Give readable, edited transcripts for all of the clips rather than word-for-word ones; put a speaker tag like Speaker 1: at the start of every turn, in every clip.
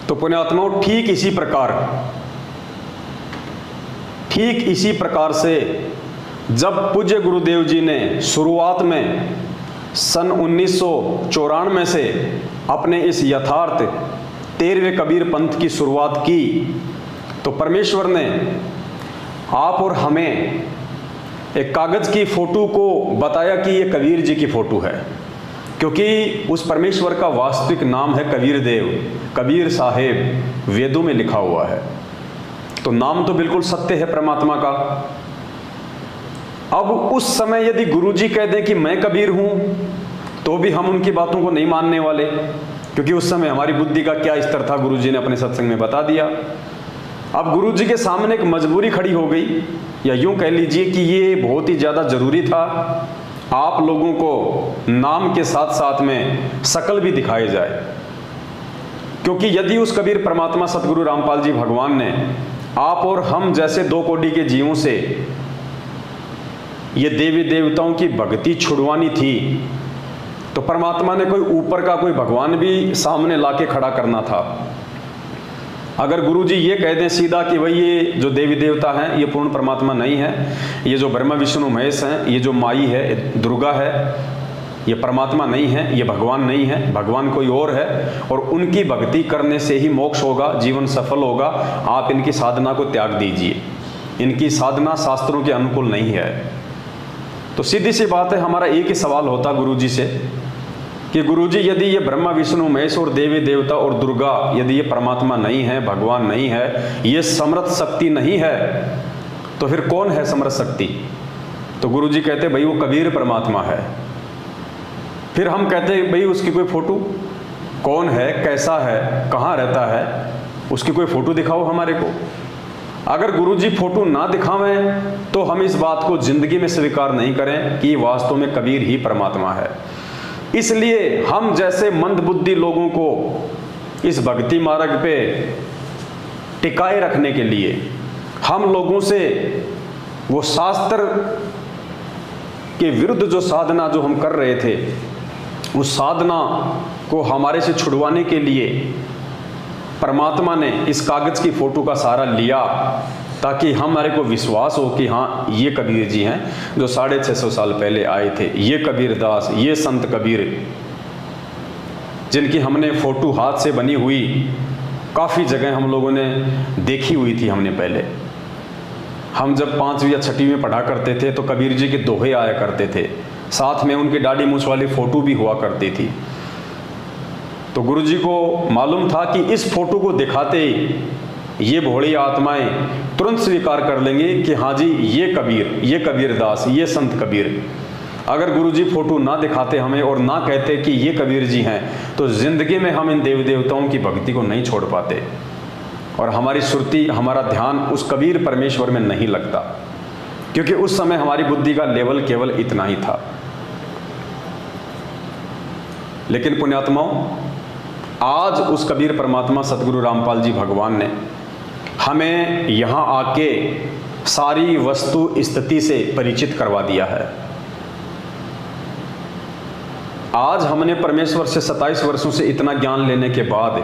Speaker 1: तो पुण्यात्माओं, ठीक इसी प्रकार से जब पूज्य गुरुदेव जी ने शुरुआत में सन 1994 से अपने इस यथार्थ 13वें कबीर पंथ की शुरुआत की, तो परमेश्वर ने आप और हमें एक कागज़ की फ़ोटो को बताया कि ये कबीर जी की फ़ोटो है, क्योंकि उस परमेश्वर का वास्तविक नाम है कबीर देव, कबीर साहेब, वेदों में लिखा हुआ है। तो नाम तो बिल्कुल सत्य है परमात्मा का। अब उस समय यदि गुरुजी कह दें कि मैं कबीर हूं, तो भी हम उनकी बातों को नहीं मानने वाले, क्योंकि उस समय हमारी बुद्धि का क्या स्तर था गुरुजी ने अपने सत्संग में बता दिया। अब गुरुजी के सामने एक मजबूरी खड़ी हो गई, या यूं कह लीजिए कि ये बहुत ही ज़्यादा ज़रूरी था, आप लोगों को नाम के साथ साथ में शकल भी दिखाई जाए। क्योंकि यदि उस कबीर परमात्मा सतगुरु रामपाल जी भगवान ने आप और हम जैसे दो कोटि के जीवों से ये देवी देवताओं की भक्ति छुड़वानी थी, तो परमात्मा ने कोई ऊपर का कोई भगवान भी सामने लाके खड़ा करना था। अगर गुरुजी ये कह दें सीधा कि भाई ये जो देवी देवता हैं ये पूर्ण परमात्मा नहीं है, ये जो ब्रह्मा विष्णु महेश हैं, ये जो माई है दुर्गा है, ये परमात्मा नहीं है, ये भगवान नहीं है, भगवान कोई और है, और उनकी भक्ति करने से ही मोक्ष होगा, जीवन सफल होगा, आप इनकी साधना को त्याग दीजिए, इनकी साधना शास्त्रों के अनुकूल नहीं है। तो सीधी सी बात है, हमारा एक ही सवाल होता गुरुजी से कि गुरुजी यदि ये ब्रह्मा विष्णु महेश और देवी देवता और दुर्गा यदि ये परमात्मा नहीं है, भगवान नहीं है, ये समर्थ शक्ति नहीं है, तो फिर कौन है समर्थ शक्ति? तो गुरुजी कहते भाई वो कबीर परमात्मा है। फिर हम कहते भाई उसकी कोई फोटो, कौन है, कैसा है, कहाँ रहता है, उसकी कोई फोटो दिखाओ हमारे को। अगर गुरुजी फोटो ना दिखावें तो हम इस बात को जिंदगी में स्वीकार नहीं करें कि वास्तव में कबीर ही परमात्मा है। इसलिए हम जैसे मंदबुद्धि लोगों को इस भक्ति मार्ग पे टिकाए रखने के लिए हम लोगों से वो शास्त्र के विरुद्ध जो साधना जो हम कर रहे थे, उस साधना को हमारे से छुड़वाने के लिए परमात्मा ने इस कागज की फोटो का सहारा लिया, ताकि हमारे को विश्वास हो कि हाँ ये कबीर जी हैं जो 650 साल पहले आए थे, ये कबीर दास, ये संत कबीर, जिनकी हमने फोटो हाथ से बनी हुई काफ़ी जगह हम लोगों ने देखी हुई थी। हमने पहले हम जब 5वीं या 6वीं में पढ़ा करते थे तो कबीर जी के दोहे आया करते थे, साथ में उनकी दाढ़ी मूछ वाली फ़ोटो भी हुआ करती थी। तो गुरुजी को मालूम था कि इस फोटो को दिखाते ही ये भोली आत्माएं तुरंत स्वीकार कर लेंगे कि हाँ जी ये कबीर दास, ये संत कबीर। अगर गुरुजी फोटो ना दिखाते हमें और ना कहते कि ये कबीर जी हैं, तो ज़िंदगी में हम इन देवी देवताओं की भक्ति को नहीं छोड़ पाते और हमारी सुरती, हमारा ध्यान उस कबीर परमेश्वर में नहीं लगता, क्योंकि उस समय हमारी बुद्धि का लेवल केवल इतना ही था। लेकिन पुण्यात्माओं, आज उस कबीर परमात्मा सतगुरु रामपाल जी भगवान ने हमें यहाँ आके सारी वस्तु स्थिति से परिचित करवा दिया है। आज हमने परमेश्वर से 27 वर्षों से इतना ज्ञान लेने के बाद,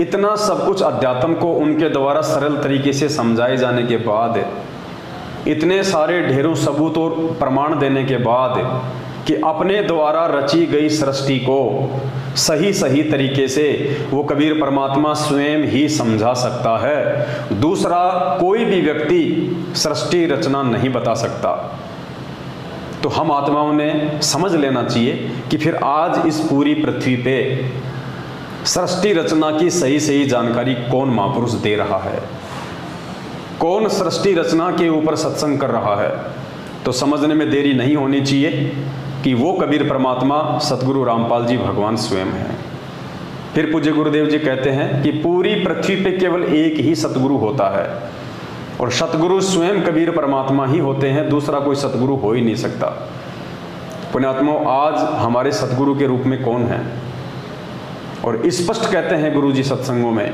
Speaker 1: इतना सब कुछ अध्यात्म को उनके द्वारा सरल तरीके से समझाए जाने के बाद, इतने सारे ढेरों सबूत और प्रमाण देने के बाद कि अपने द्वारा रची गई सृष्टि को सही तरीके से वो कबीर परमात्मा स्वयं ही समझा सकता है। दूसरा कोई भी व्यक्ति सृष्टि रचना नहीं बता सकता। तो हम आत्माओं ने समझ लेना चाहिए कि फिर आज इस पूरी पृथ्वी पे सृष्टि रचना की सही जानकारी कौन महापुरुष दे रहा है, कौन सृष्टि रचना के ऊपर सत्संग कर रहा है। तो समझने में देरी नहीं होनी चाहिए कि वो कबीर परमात्मा सतगुरु रामपाल जी भगवान स्वयं हैं। फिर पूज्य गुरुदेव जी कहते हैं कि पूरी पृथ्वी पे केवल एक ही सतगुरु होता है, और सतगुरु स्वयं कबीर परमात्मा ही होते हैं, दूसरा कोई सतगुरु हो ही नहीं सकता। पुण्यात्माओं, आज हमारे सतगुरु के रूप में कौन है? और स्पष्ट कहते हैं गुरु जी सत्संगों में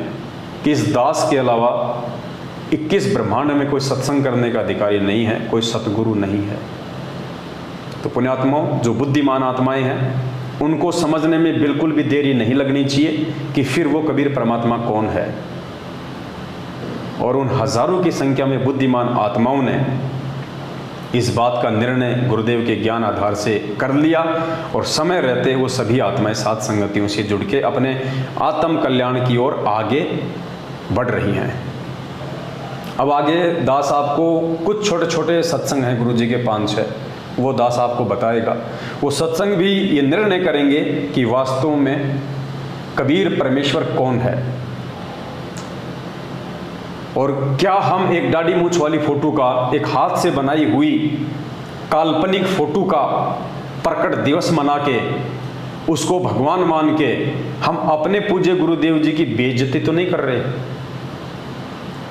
Speaker 1: कि इस दास के अलावा 21 ब्रह्मांड में कोई सत्संग करने का अधिकारी नहीं है, कोई सतगुरु नहीं है। तो पुण्यात्माओं, जो बुद्धिमान आत्माएं हैं उनको समझने में बिल्कुल भी देरी नहीं लगनी चाहिए कि फिर वो कबीर परमात्मा कौन है। और उन हजारों की संख्या में बुद्धिमान आत्माओं ने इस बात का निर्णय गुरुदेव के ज्ञान आधार से कर लिया और समय रहते वो सभी आत्माएं साथ संगतियों से जुड़ के अपने आत्म कल्याण की ओर आगे बढ़ रही हैं। अब आगे दास आपको कुछ छोटे छोटे सत्संग हैं गुरु जी के 5-6, वो दास आपको बताएगा। वो सत्संग भी ये निर्णय करेंगे कि वास्तव में कबीर परमेश्वर कौन है, और क्या हम एक दाढ़ी मूंछ वाली फोटो का, एक हाथ से बनाई हुई काल्पनिक फोटो का प्रकट दिवस मना के उसको भगवान मान के हम अपने पूज्य गुरुदेव जी की बेइज्जती तो नहीं कर रहे?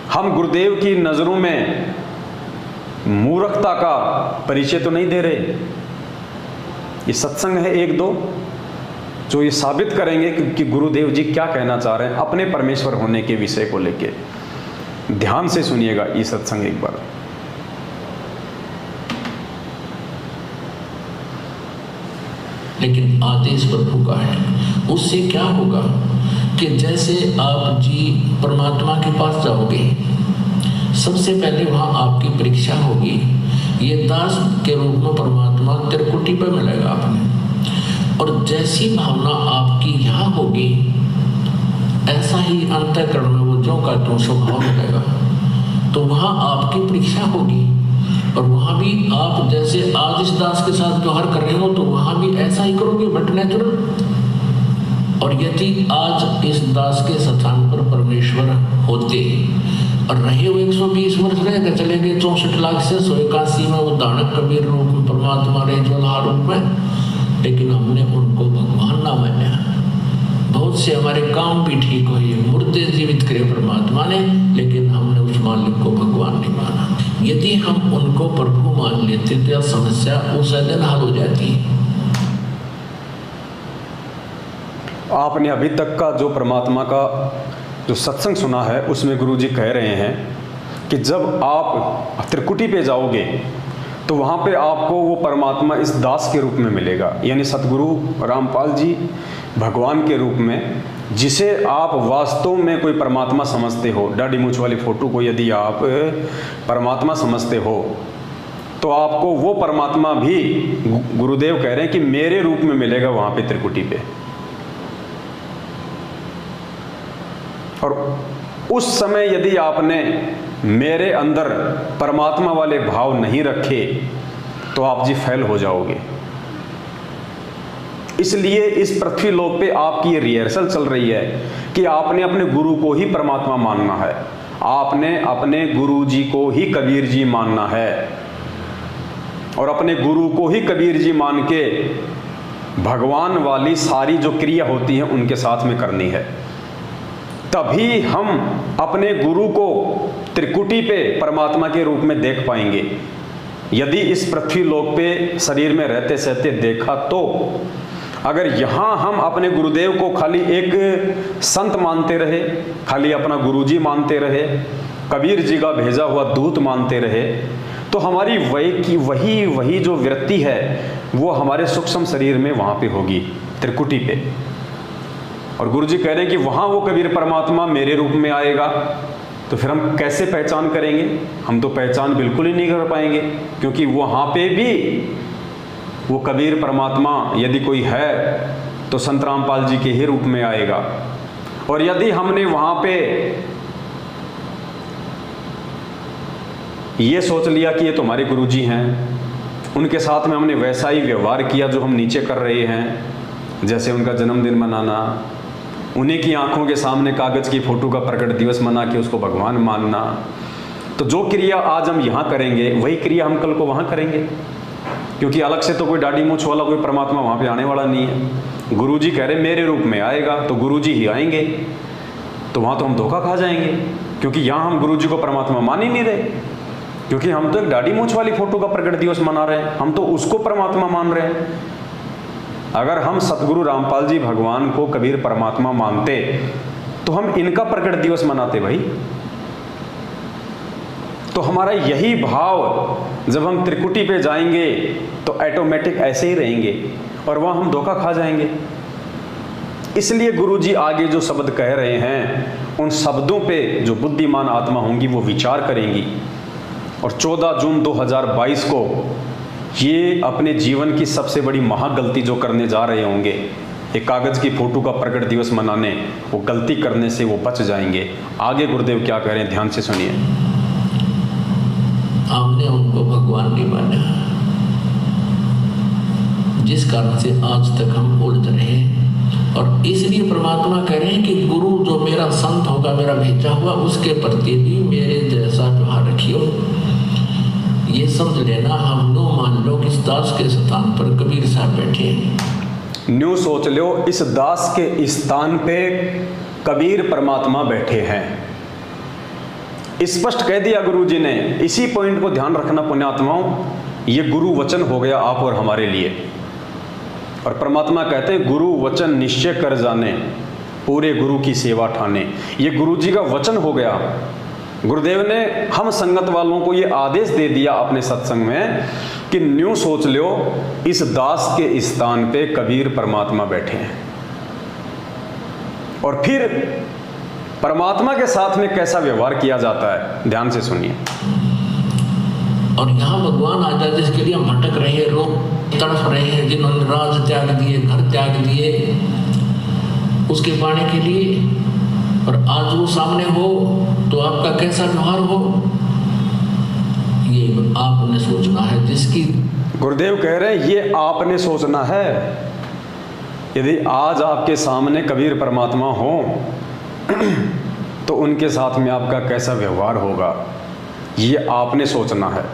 Speaker 1: हम गुरुदेव की नजरों में मूर्खता का परिचय तो नहीं दे रहे? ये सत्संग है 1-2 जो ये साबित करेंगे कि गुरुदेव जी क्या कहना चाह रहे हैं अपने परमेश्वर होने के विषय को लेके। ध्यान से सुनिएगा ये सत्संग एक बार।
Speaker 2: लेकिन आदेश प्रभु का है। उससे क्या होगा कि जैसे आप जी परमात्मा के पास जाओगे, सबसे पहले वहां आपकी परीक्षा होगी। ये दास के रूप में परमात्मा त्रिकुटी पर मिलेगा आपने, और जैसी भावना आपकी यहाँ होगी ऐसा ही अंतःकरण में वो जो का त्यों स्वभाव मिलेगा। तो वहाँ आपकी परीक्षा होगी, और वहाँ भी आप जैसे आज इस दास के साथ व्यवहार कर रहे हो तो वहाँ भी ऐसा ही करोगे, बट नेचुरल। और यदि आज इस दास के स्थान पर परमेश्वर होते और रहे हुए 120 वर्ष रह के चले गए 64 लाख से 181 में वो दानक कबीर रूप में परमात्मा रहे ज्वला रूप में, लेकिन हमने उनको भगवान ना माना। बहुत से हमारे काम भी ठीक हुए, मुर्दे जीवित करे परमात्मा ने, लेकिन हमने उस मालिक को भगवान नहीं माना। यदि हम उनको प्रभु मान लेते तो यह समस्या उस दिन हल हो जाती है।
Speaker 1: आपने अभी तक का जो परमात्मा का जो सत्संग सुना है उसमें गुरु जी कह रहे हैं कि जब आप त्रिकुटी पे जाओगे तो वहाँ पे आपको वो परमात्मा इस दास के रूप में मिलेगा, यानी सतगुरु रामपाल जी भगवान के रूप में, जिसे आप वास्तव में कोई परमात्मा समझते हो। दाढ़ी मूंछ वाली फोटो को यदि आप परमात्मा समझते हो तो आपको वो परमात्मा भी गुरुदेव कह रहे हैं कि मेरे रूप में मिलेगा वहाँ पे त्रिकुटी पे। और उस समय यदि आपने मेरे अंदर परमात्मा वाले भाव नहीं रखे तो आप जी फेल हो जाओगे। इसलिए इस पृथ्वी लोक पे आपकी ये रिहर्सल चल रही है कि आपने अपने गुरु को ही परमात्मा मानना है, आपने अपने गुरु जी को ही कबीर जी मानना है, और अपने गुरु को ही कबीर जी मान के भगवान वाली सारी जो क्रिया होती है उनके साथ में करनी है। तभी हम अपने गुरु को त्रिकुटी पे परमात्मा के रूप में देख पाएंगे। यदि इस पृथ्वी लोक पे शरीर में रहते सहते देखा तो अगर यहाँ हम अपने गुरुदेव को खाली एक संत मानते रहे, खाली अपना गुरुजी मानते रहे, कबीर जी का भेजा हुआ दूत मानते रहे, तो हमारी वही जो वृत्ति है वो हमारे सूक्ष्म शरीर में वहाँ पे होगी, त्रिकुटी पे। और गुरु जी कह रहे हैं कि वहाँ वो कबीर परमात्मा मेरे रूप में आएगा। तो फिर हम कैसे पहचान करेंगे? हम तो पहचान बिल्कुल ही नहीं कर पाएंगे, क्योंकि वहाँ पे भी वो कबीर परमात्मा यदि कोई है तो संत रामपाल जी के ही रूप में आएगा। और यदि हमने वहाँ पे ये सोच लिया कि ये तो हमारे गुरु जी हैं, उनके साथ में हमने वैसा ही व्यवहार किया जो हम नीचे कर रहे हैं, जैसे उनका जन्मदिन मनाना, उन्हीं की आंखों के सामने कागज की फोटो का प्रकट दिवस मना के उसको भगवान मानना, तो जो क्रिया आज हम यहाँ करेंगे वही क्रिया हम कल को वहाँ करेंगे, क्योंकि अलग से तो कोई दाढ़ी मूंछ वाला कोई परमात्मा वहाँ पे आने वाला नहीं है। गुरु जी कह रहे मेरे रूप में आएगा, तो गुरु जी ही आएंगे, तो वहाँ तो हम धोखा खा जाएंगे, क्योंकि यहाँ हम गुरु जी को परमात्मा मान ही नहीं रहे, क्योंकि हम तो एक दाढ़ी मूंछ वाली फोटो का प्रकट दिवस मना रहे हैं, हम तो उसको परमात्मा मान रहे हैं। अगर हम सतगुरु रामपाल जी भगवान को कबीर परमात्मा मानते तो हम इनका प्रकट दिवस मनाते भाई। तो हमारा यही भाव जब हम त्रिकुटी पे जाएंगे तो ऑटोमेटिक ऐसे ही रहेंगे, और वहाँ हम धोखा खा जाएंगे। इसलिए गुरुजी आगे जो शब्द कह रहे हैं उन शब्दों पे जो बुद्धिमान आत्मा होंगी वो विचार करेंगी, और 14 जून 2022 को ये अपने जीवन की सबसे बड़ी महागलती जो करने जा रहे होंगे, एक कागज़ की फोटो का प्रकट दिवस मनाने, वो गलती करने से वो बच जाएंगे। आगे गुरुदेव क्या कह रहे हैं, ध्यान से सुनिए।
Speaker 2: हमने उनको भगवान नहीं माना, जिस कारण से आज तक हम उलझ रहे हैं। और इसलिए परमात्मा कह रहे हैं कि गुरु जो मेरा संत होगा, मेरा भेजा हुआ, उसके प्रति भी मेरे जैसा व्यवहार रखियो। ये समझ लेना, हम लो मान लो कि इस दास के स्थान पर कबीर साहब बैठे हैं।
Speaker 1: न्यू सोच लो, इस दास के स्थान पे कबीर परमात्मा बैठे हैं। स्पष्ट कह दिया गुरुजी ने। इसी पॉइंट को ध्यान रखना पुण्यात्माओं, ये गुरु वचन हो गया आप और हमारे लिए। और परमात्मा कहते हैं गुरु वचन निश्चय कर जाने, पूरे गुरु की सेवा ठाने। ये गुरुजी का वचन हो गया। गुरुदेव ने हम संगत वालों को ये आदेश दे दिया अपने सत्संग में कि न्यू सोच लो, इस दास के स्थान पे कबीर परमात्मा बैठे हैं। और फिर परमात्मा के साथ में कैसा व्यवहार किया जाता है, ध्यान से सुनिए।
Speaker 2: और यहाँ भगवान आ जाए, जिसके लिए हम भटक रहे हैं, रोग तड़फ रहे हैं, जिन्होंने राज त्याग दिए, घर त्याग दिए उसके पाने के लिए, और आज वो सामने हो तो आपका कैसा व्यवहार हो, ये आपने सोचना है। जिसकी
Speaker 1: गुरुदेव कह रहे हैं ये आपने सोचना है। यदि आज आपके सामने कबीर परमात्मा हो तो उनके साथ में आपका कैसा व्यवहार होगा, ये आपने सोचना है।